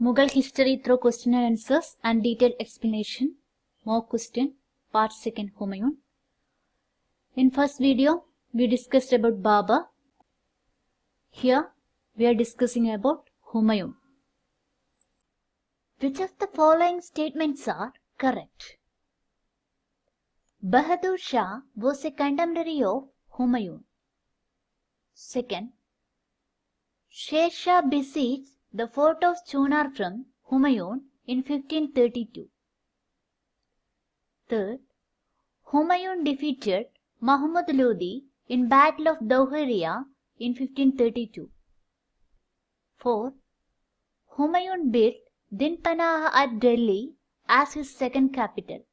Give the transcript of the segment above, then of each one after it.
Mughal history through question and answers and detailed explanation. Mock question, part 2, Humayun. In first video, we discussed about Babur. Here, we are discussing about Humayun. Which of the following statements are correct? Bahadur Shah was a contemporary of Humayun. Second, Sher Shah besieged the fort of Chunar from Humayun in 1532. Third, Humayun defeated Muhammad Lodi in Battle of Dauhariya in 1532. Fourth, Humayun built Din Panah at Delhi as his second capital.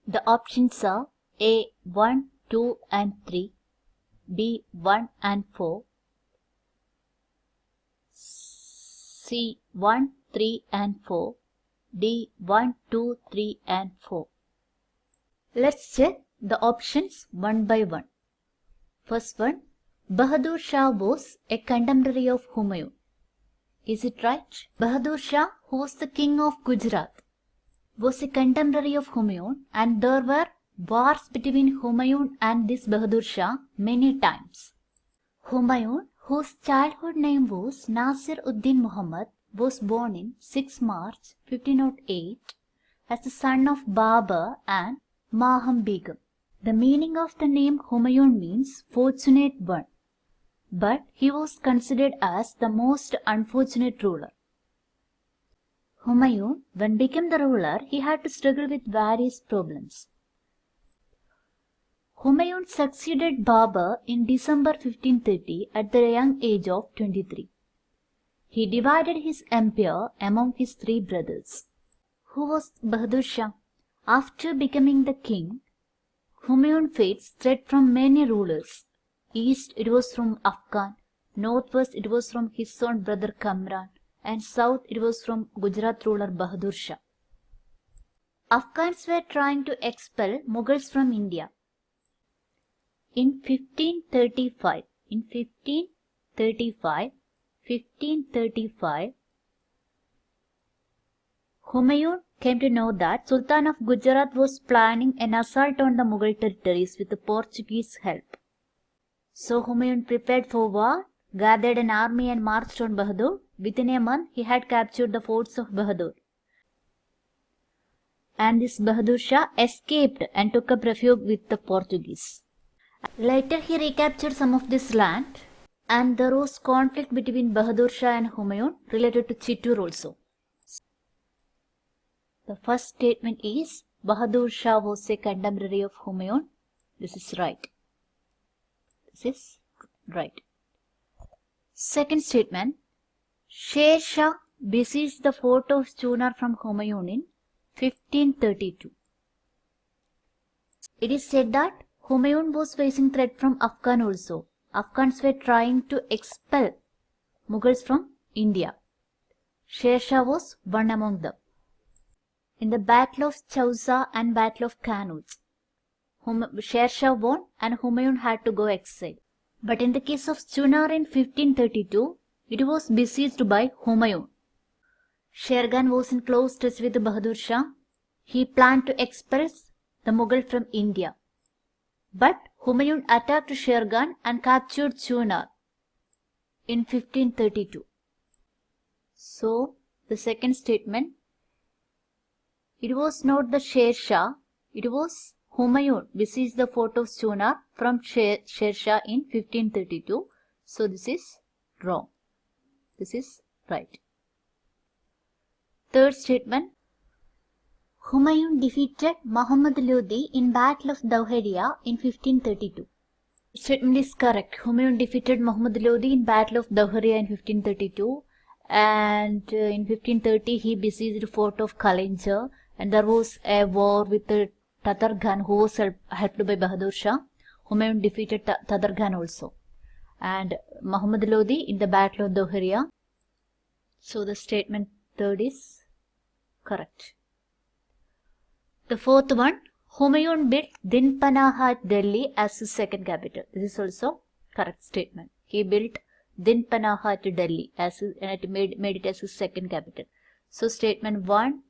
The options are A. 1, 2 and 3, B. 1 and 4, C. 1, 3 and 4, D. 1, 2, 3 and 4. Let's check the options one by one. First one, Bahadur Shah was a contemporary of Humayun. Is it right? Bahadur Shah, who was the king of Gujarat, was a contemporary of Humayun, and there were wars between Humayun and this Bahadur Shah many times. Humayun, whose childhood name was Nasir Uddin Muhammad, was born in 6 March 1508 as the son of Babur and Maham Begum. The meaning of the name Humayun means fortunate one, but he was considered as the most unfortunate ruler. Humayun, when became the ruler, he had to struggle with various problems. Humayun succeeded Babur in December 1530 at the young age of 23. He divided his empire among his 3 brothers. Who was Bahadur Shah? After becoming the king, Humayun faced threat from many rulers. East it was from Afghan, northwest it was from his own brother Kamran, and south it was from Gujarat ruler Bahadur Shah. Afghans were trying to expel Mughals from India. In 1535, Humayun came to know that Sultan of Gujarat was planning an assault on the Mughal territories with the Portuguese help. So Humayun prepared for war, gathered an army and marched on Bahadur. Within a month, he had captured the forts of Bahadur. And this Bahadur Shah escaped and took up refuge with the Portuguese. Later, he recaptured some of this land, and there was conflict between Bahadur Shah and Humayun related to Chittoor also. The first statement is Bahadur Shah was a contemporary of Humayun. This is right. This is right. Second statement, Sher Shah besieged the fort of Chunar from Humayun in 1532. It is said that Humayun was facing threat from Afghan also. Afghans were trying to expel Mughals from India. Sher Shah was one among them. In the Battle of Chausa and Battle of Kanauj, Sher Shah won and Humayun had to go exile. But in the case of Chunar in 1532, it was besieged by Humayun. Shergan was in close touch with Bahadur Shah. He planned to expel the Mughal from India. But Humayun attacked Shergan and captured Chunar in 1532. So, the second statement, it was not the Sher Shah, it was Humayun besieged the fort of Chunar from Sher Shah in 1532. So, this is wrong. This is right. Third statement, Humayun defeated Muhammad Lodi in Battle of Dauhariya in 1532. The statement is correct. Humayun defeated Muhammad Lodi in Battle of Dauhariya in 1532, and in 1530 he besieged the fort of Kalinjar, and there was a war with the Tatar Khan who was helped by Bahadur Shah. Humayun defeated Tatar Khan also, and Muhammad Lodi in the Battle of Dauhariya. So the statement third is correct. The fourth one, Humayun built Din Panah at Delhi as his second capital. This is also correct statement. He built Then Panaha to Delhi, as and it made it as his second capital. So statement 1,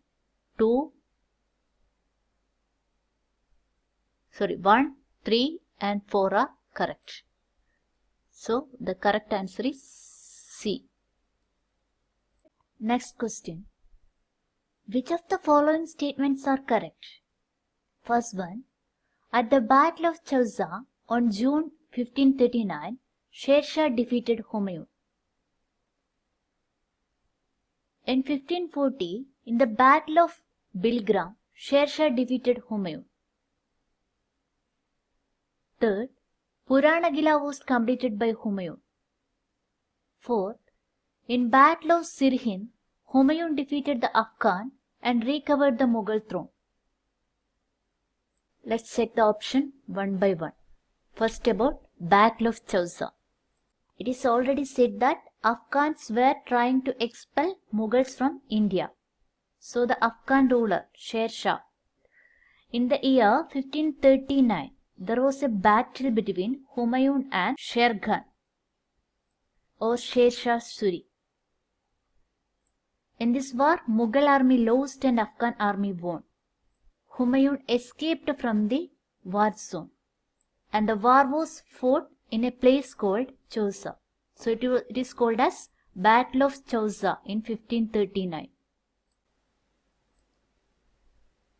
3 and 4 are correct. So the correct answer is C. Next question. Which of the following statements are correct? First one. At the Battle of Chausa on June 1539, Sher Shah defeated Humayun. In 1540, in the Battle of Bilgram, Sher Shah defeated Humayun. Third, Puranagila was completed by Humayun. Fourth, in Battle of Sirhind, Humayun defeated the Afghan and recovered the Mughal throne. Let's check the option one by one. First, about Battle of Chausa. It is already said that Afghans were trying to expel Mughals from India. So the Afghan ruler Sher Shah. In the year 1539, there was a battle between Humayun and Sher Khan or Sher Shah Suri. In this war, Mughal army lost and Afghan army won. Humayun escaped from the war zone, and the war was fought in a place called Chausa. So it is called as Battle of Chausa in 1539.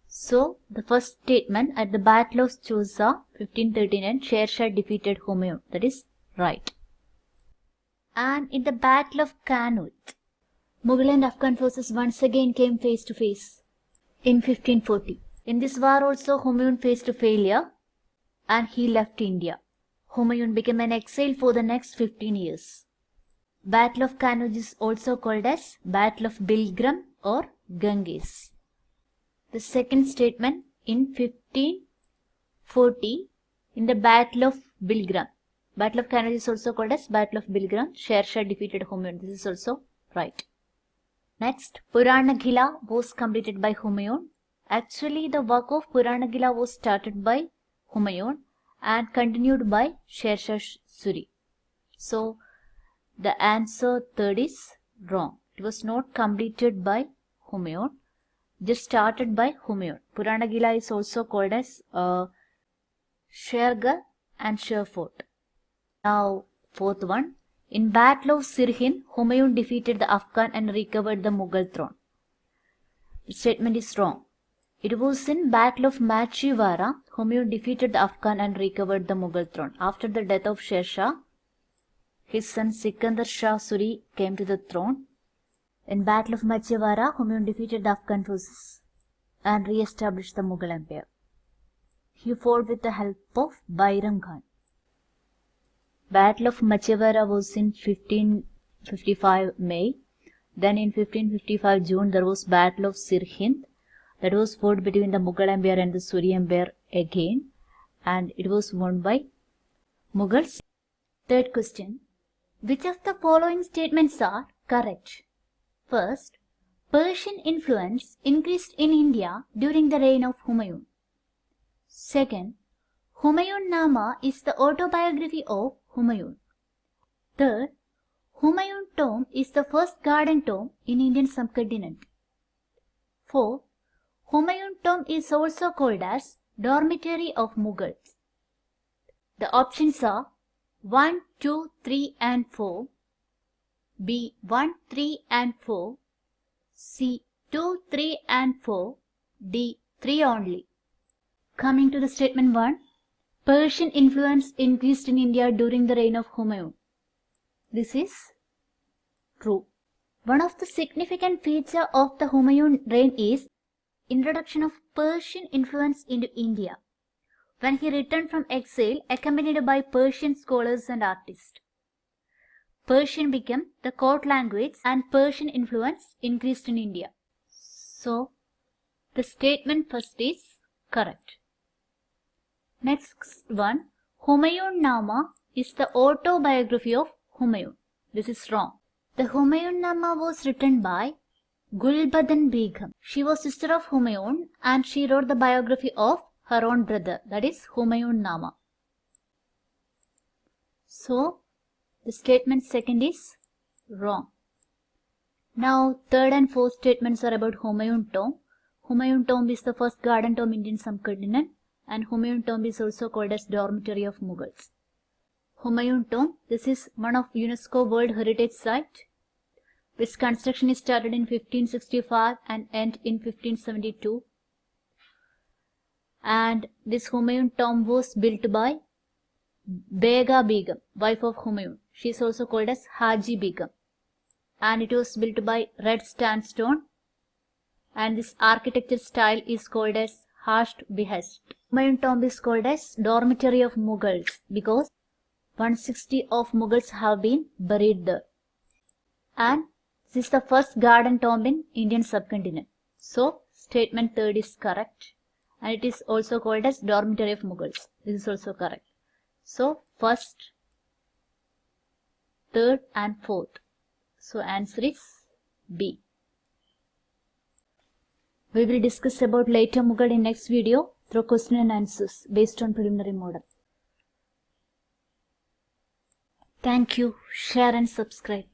So the first statement, at the Battle of Chausa 1539, Sher Shah defeated Humayun. That is right. And in the Battle of Kanut, Mughal and Afghan forces once again came face to face in 1540. In this war also Humayun faced a failure and he left India. Humayun became an exile for the next 15 years. Battle of Kanauj is also called as Battle of Bilgram or Ganges. The second statement, in 1540, in the Battle of Bilgram. Battle of Kanauj is also called as Battle of Bilgram. Sher Shah defeated Humayun. This is also right. Next, Puranagila was completed by Humayun. Actually, the work of Puranagila was started by Humayun and continued by Sher Shah Suri. So, the answer third is wrong. It was not completed by Humayun, just started by Humayun. Puranagila is also called as Shergarh and Sherfort. Now, fourth one. In Battle of Sirhind, Humayun defeated the Afghan and recovered the Mughal throne. The statement is wrong. It was in Battle of Machhiwara, Humayun defeated the Afghan and recovered the Mughal throne. After the death of Sher Shah, his son Sikandar Shah Suri came to the throne. In Battle of Machhiwara, Humayun defeated the Afghan forces and re-established the Mughal Empire. He fought with the help of Bairam Khan. Battle of Machhiwara was in 1555 May. Then in 1555 June there was Battle of Sirhind. That was fought between the Mughal Empire and the Suri Empire again, and it was won by Mughals. Third question. Which of the following statements are correct? First, Persian influence increased in India during the reign of Humayun. Second, Humayun Nama is the autobiography of Humayun. Third, Humayun tomb is the first garden tomb in Indian subcontinent. Fourth, Humayun tomb is also called as dormitory of Mughals. The options are 1, 2, 3 and 4, B 1, 3 and 4, C 2, 3 and 4, D 3 only. Coming to the statement 1, Persian influence increased in India during the reign of Humayun. This is true. One of the significant features of the Humayun reign is introduction of Persian influence into India, when he returned from exile accompanied by Persian scholars and artists. Persian became the court language and Persian influence increased in India. So, the statement first is correct. Next one, Humayun Nama is the autobiography of Humayun. This is wrong. The Humayun Nama was written by Gulbadan Begum. She was sister of Humayun and she wrote the biography of her own brother, that is Humayun Nama. So, The statement second is wrong. Now third and fourth statements are about Humayun Tomb. Humayun Tomb is the first garden tomb in Indian subcontinent, and Humayun Tomb is also called as dormitory of Mughals. Humayun Tomb, this is one of UNESCO World Heritage Site. Its construction is started in 1565 and end in 1572. And this Humayun Tomb was built by Bega Begum, wife of Humayun. She is also called as Haji Begum. And it was built by red sandstone. And this architecture style is called as Hasht Behest. Humayun Tomb is called as dormitory of Mughals because 160 of Mughals have been buried there. And this is the first garden tomb in Indian subcontinent. So statement third is correct. And it is also called as dormitory of Mughals. This is also correct. So first, third and fourth. So answer is B. We will discuss about later Mughal in next video through question and answers based on preliminary model. Thank you. Share and subscribe.